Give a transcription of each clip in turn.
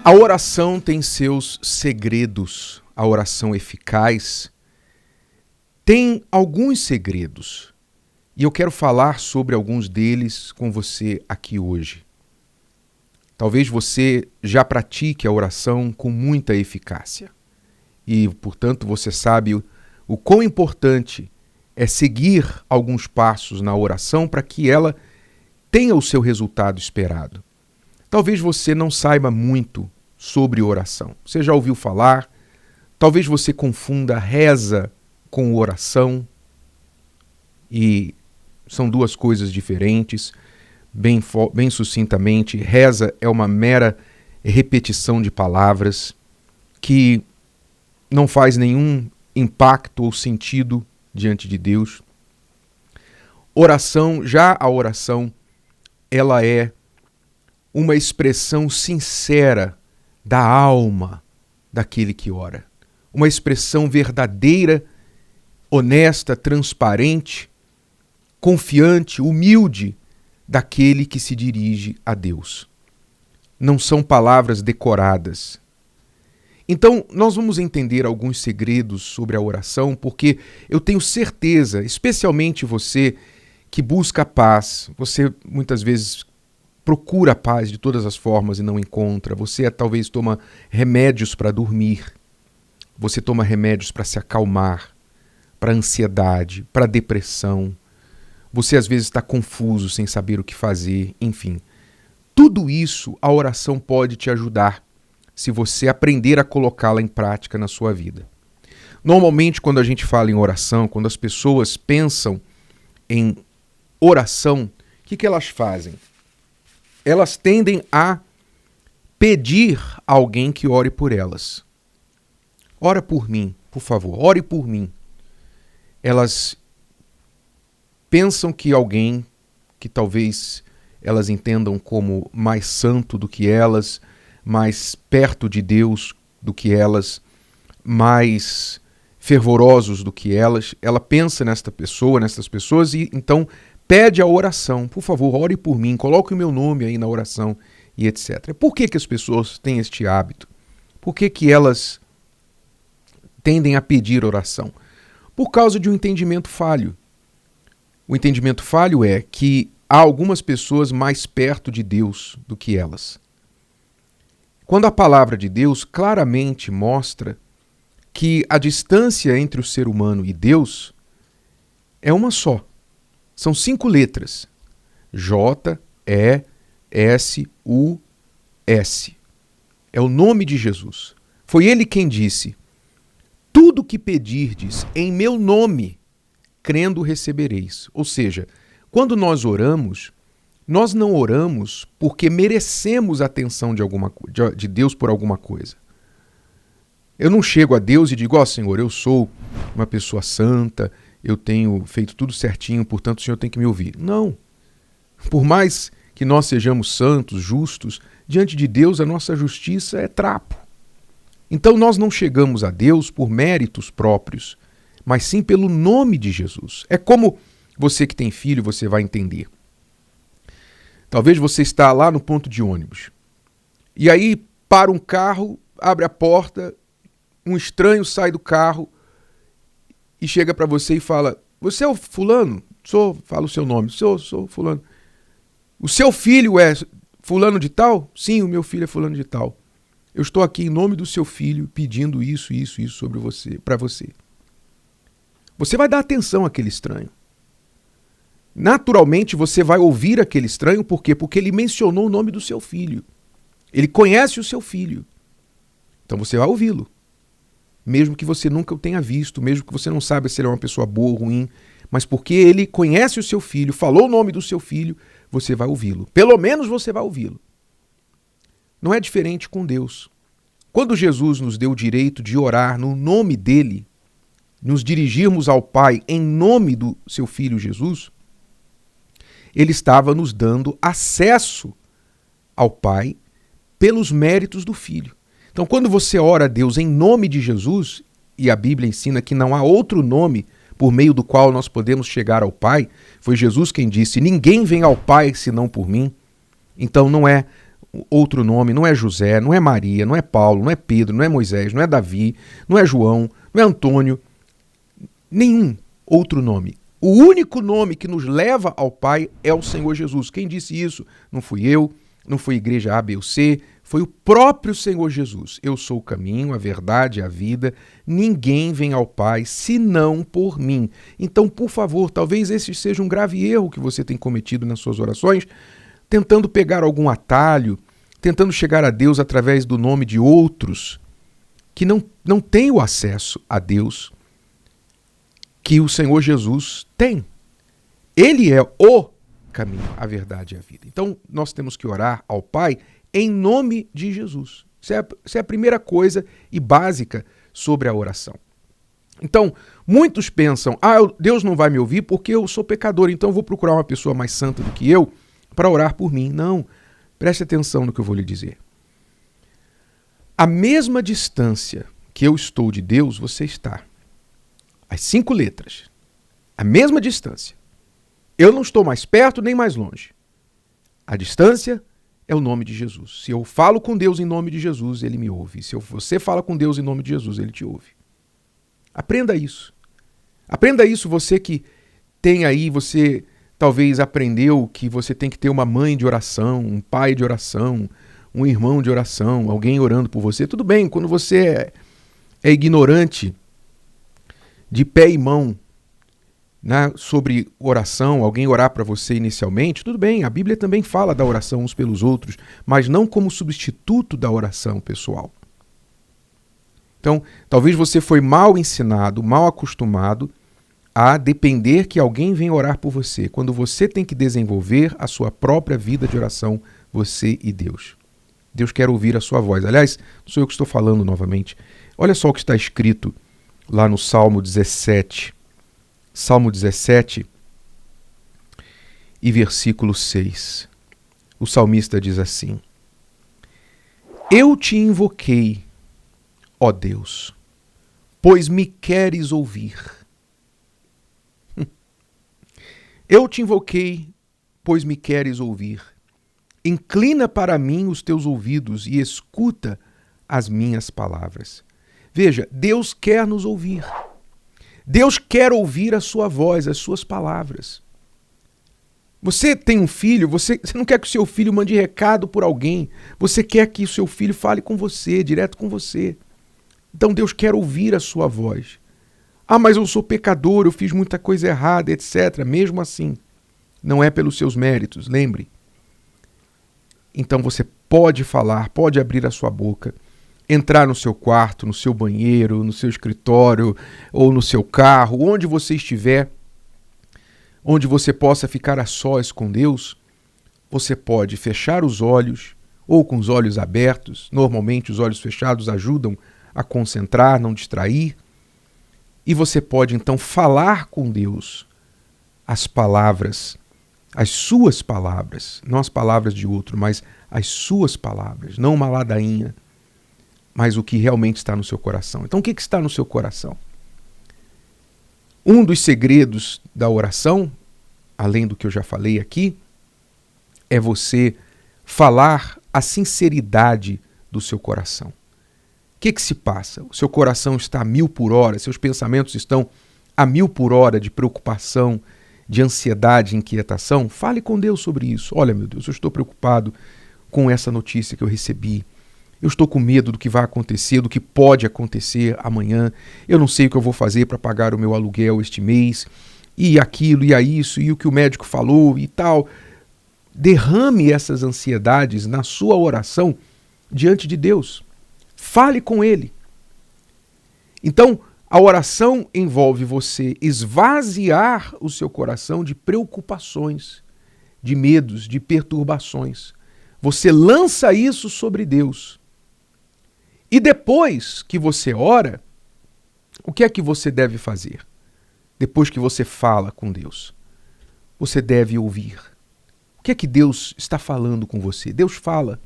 A oração tem seus segredos. A oração eficaz tem alguns segredos. E eu quero falar sobre alguns deles com você aqui hoje. Talvez você já pratique a oração com muita eficácia. E, portanto, você sabe o quão importante é seguir alguns passos na oração para que ela tenha o seu resultado esperado. Talvez você não saiba muito sobre oração. Você já ouviu falar? Talvez você confunda reza com oração. E são duas coisas diferentes. Bem sucintamente, reza é uma mera repetição de palavras que não faz nenhum impacto ou sentido diante de Deus. A oração, ela é uma expressão sincera da alma daquele que ora. Uma expressão verdadeira, honesta, transparente, confiante, humilde daquele que se dirige a Deus. Não são palavras decoradas. Então, nós vamos entender alguns segredos sobre a oração, porque eu tenho certeza, especialmente você que busca a paz, você muitas vezes procura a paz de todas as formas e não encontra. Você talvez toma remédios para dormir. Você toma remédios para se acalmar, para ansiedade, para depressão. Você às vezes está confuso, sem saber o que fazer, enfim. Tudo isso a oração pode te ajudar, se você aprender a colocá-la em prática na sua vida. Normalmente, quando a gente fala em oração, quando as pessoas pensam em oração, o que elas fazem? Elas tendem a pedir a alguém que ore por elas. Ora por mim, por favor, ore por mim. Elas pensam que alguém que talvez elas entendam como mais santo do que elas, mais perto de Deus do que elas, mais fervorosos do que elas, ela pensa nessas pessoas e então pede a oração. Por favor, ore por mim, coloque o meu nome aí na oração e etc. Por que as pessoas têm este hábito? Por que elas tendem a pedir oração? Por causa de um entendimento falho. O entendimento falho é que há algumas pessoas mais perto de Deus do que elas. Quando a palavra de Deus claramente mostra que a distância entre o ser humano e Deus é uma só. São 5 letras. J, E, S, U, S. É o nome de Jesus. Foi ele quem disse: tudo que pedirdes em meu nome, crendo recebereis. Ou seja, quando nós oramos, nós não oramos porque merecemos a atenção de Deus por alguma coisa. Eu não chego a Deus e digo: ó, Senhor, eu sou uma pessoa santa, eu tenho feito tudo certinho, portanto o Senhor tem que me ouvir. Não. Por mais que nós sejamos santos, justos, diante de Deus a nossa justiça é trapo. Então nós não chegamos a Deus por méritos próprios, mas sim pelo nome de Jesus. É como você que tem filho, você vai entender. Talvez você está lá no ponto de ônibus. E aí para um carro, abre a porta, um estranho sai do carro e chega para você e fala: você é o fulano? Fala o seu nome. Sou fulano. O seu filho é fulano de tal? Sim, o meu filho é fulano de tal. Eu estou aqui em nome do seu filho pedindo isso sobre você, para você. Você vai dar atenção àquele estranho. Naturalmente você vai ouvir aquele estranho, por quê? Porque ele mencionou o nome do seu filho. Ele conhece o seu filho. Então você vai ouvi-lo. Mesmo que você nunca o tenha visto, mesmo que você não saiba se ele é uma pessoa boa ou ruim, mas porque ele conhece o seu filho, falou o nome do seu filho, você vai ouvi-lo. Pelo menos você vai ouvi-lo. Não é diferente com Deus. Quando Jesus nos deu o direito de orar no nome dele, nos dirigirmos ao Pai em nome do seu Filho Jesus, ele estava nos dando acesso ao Pai pelos méritos do Filho. Então, quando você ora a Deus em nome de Jesus, e a Bíblia ensina que não há outro nome por meio do qual nós podemos chegar ao Pai, foi Jesus quem disse: ninguém vem ao Pai senão por mim. Então não é outro nome, não é José, não é Maria, não é Paulo, não é Pedro, não é Moisés, não é Davi, não é João, não é Antônio, nenhum outro nome. O único nome que nos leva ao Pai é o Senhor Jesus. Quem disse isso? Não fui eu, não foi a igreja A, B ou C, foi o próprio Senhor Jesus. Eu sou o caminho, a verdade e a vida. Ninguém vem ao Pai senão por mim. Então, por favor, talvez esse seja um grave erro que você tem cometido nas suas orações, tentando pegar algum atalho, tentando chegar a Deus através do nome de outros que não têm o acesso a Deus que o Senhor Jesus tem. Ele é o caminho, a verdade e a vida. Então, nós temos que orar ao Pai em nome de Jesus. Isso é a primeira coisa e básica sobre a oração. Então, muitos pensam, Deus não vai me ouvir porque eu sou pecador, então eu vou procurar uma pessoa mais santa do que eu para orar por mim. Não, preste atenção no que eu vou lhe dizer. A mesma distância que eu estou de Deus, você está. As 5 letras. A mesma distância. Eu não estou mais perto nem mais longe. A distância é o nome de Jesus. Se eu falo com Deus em nome de Jesus, Ele me ouve. Se você fala com Deus em nome de Jesus, Ele te ouve. Aprenda isso. Aprenda isso, você que tem aí, você talvez aprendeu que você tem que ter uma mãe de oração, um pai de oração, um irmão de oração, alguém orando por você. Tudo bem, quando você é ignorante, de pé e mão, né, sobre oração, alguém orar para você inicialmente, tudo bem, a Bíblia também fala da oração uns pelos outros, mas não como substituto da oração pessoal. Então, talvez você foi mal ensinado, mal acostumado a depender que alguém venha orar por você, quando você tem que desenvolver a sua própria vida de oração, você e Deus. Deus quer ouvir a sua voz. Aliás, não sou eu que estou falando novamente. Olha só o que está escrito lá no Salmo 17. Salmo 17 e versículo 6. O salmista diz assim: Eu te invoquei, ó Deus, pois me queres ouvir. Eu te invoquei, pois me queres ouvir. Inclina para mim os teus ouvidos e escuta as minhas palavras. Veja, Deus quer nos ouvir. Deus quer ouvir a sua voz, as suas palavras. Você tem um filho, você não quer que o seu filho mande recado por alguém. Você quer que o seu filho fale com você, direto com você. Então Deus quer ouvir a sua voz. Mas eu sou pecador, eu fiz muita coisa errada, etc. Mesmo assim, não é pelos seus méritos, lembre. Então você pode falar, pode abrir a sua boca, entrar no seu quarto, no seu banheiro, no seu escritório ou no seu carro, onde você estiver, onde você possa ficar a sós com Deus, você pode fechar os olhos ou com os olhos abertos. Normalmente os olhos fechados ajudam a concentrar, não distrair. E você pode então falar com Deus as palavras, as suas palavras, não as palavras de outro, mas as suas palavras, não uma ladainha, mas o que realmente está no seu coração. Então o que está no seu coração? Um dos segredos da oração, além do que eu já falei aqui, é você falar a sinceridade do seu coração. O que se passa? O seu coração está a 1000 por hora, seus pensamentos estão a 1000 por hora de preocupação, de ansiedade, inquietação? Fale com Deus sobre isso. Olha, meu Deus, eu estou preocupado com essa notícia que eu recebi. Eu estou com medo do que vai acontecer, do que pode acontecer amanhã. Eu não sei o que eu vou fazer para pagar o meu aluguel este mês. E aquilo, e a isso, e o que o médico falou e tal. Derrame essas ansiedades na sua oração diante de Deus. Fale com Ele. Então, a oração envolve você esvaziar o seu coração de preocupações, de medos, de perturbações. Você lança isso sobre Deus. E depois que você ora, o que é que você deve fazer? Depois que você fala com Deus, você deve ouvir. O que é que Deus está falando com você? Deus fala.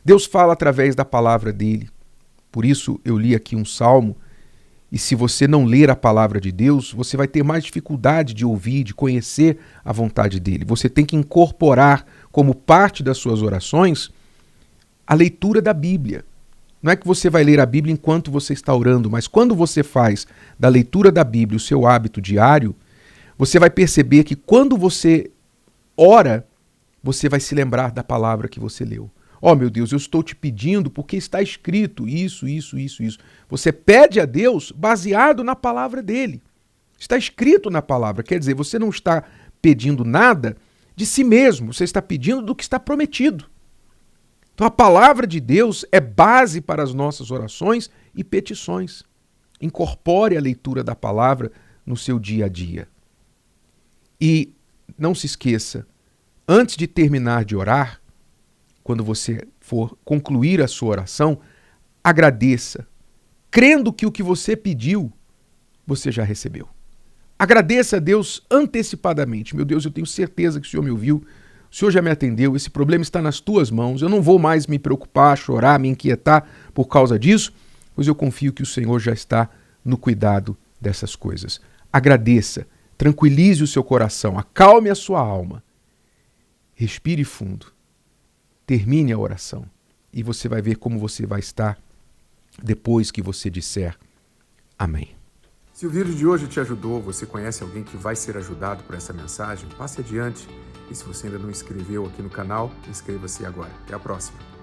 Deus fala através da palavra dele. Por isso eu li aqui um salmo, e se você não ler a palavra de Deus, você vai ter mais dificuldade de ouvir, de conhecer a vontade dele. Você tem que incorporar como parte das suas orações a leitura da Bíblia. Não é que você vai ler a Bíblia enquanto você está orando, mas quando você faz da leitura da Bíblia o seu hábito diário, você vai perceber que quando você ora, você vai se lembrar da palavra que você leu. Oh, meu Deus, eu estou te pedindo porque está escrito isso, isso, isso, isso. Você pede a Deus baseado na palavra dele. Está escrito na palavra, quer dizer, você não está pedindo nada de si mesmo, você está pedindo do que está prometido. Então a palavra de Deus é base para as nossas orações e petições. Incorpore a leitura da palavra no seu dia a dia. E não se esqueça, antes de terminar de orar, quando você for concluir a sua oração, agradeça, crendo que o que você pediu, você já recebeu. Agradeça a Deus antecipadamente. Meu Deus, eu tenho certeza que o Senhor me ouviu, o Senhor já me atendeu, esse problema está nas tuas mãos, eu não vou mais me preocupar, chorar, me inquietar por causa disso, pois eu confio que o Senhor já está no cuidado dessas coisas. Agradeça, tranquilize o seu coração, acalme a sua alma, respire fundo, termine a oração e você vai ver como você vai estar depois que você disser amém. Se o vídeo de hoje te ajudou, você conhece alguém que vai ser ajudado por essa mensagem, passe adiante. E se você ainda não inscreveu aqui no canal, inscreva-se agora. Até a próxima.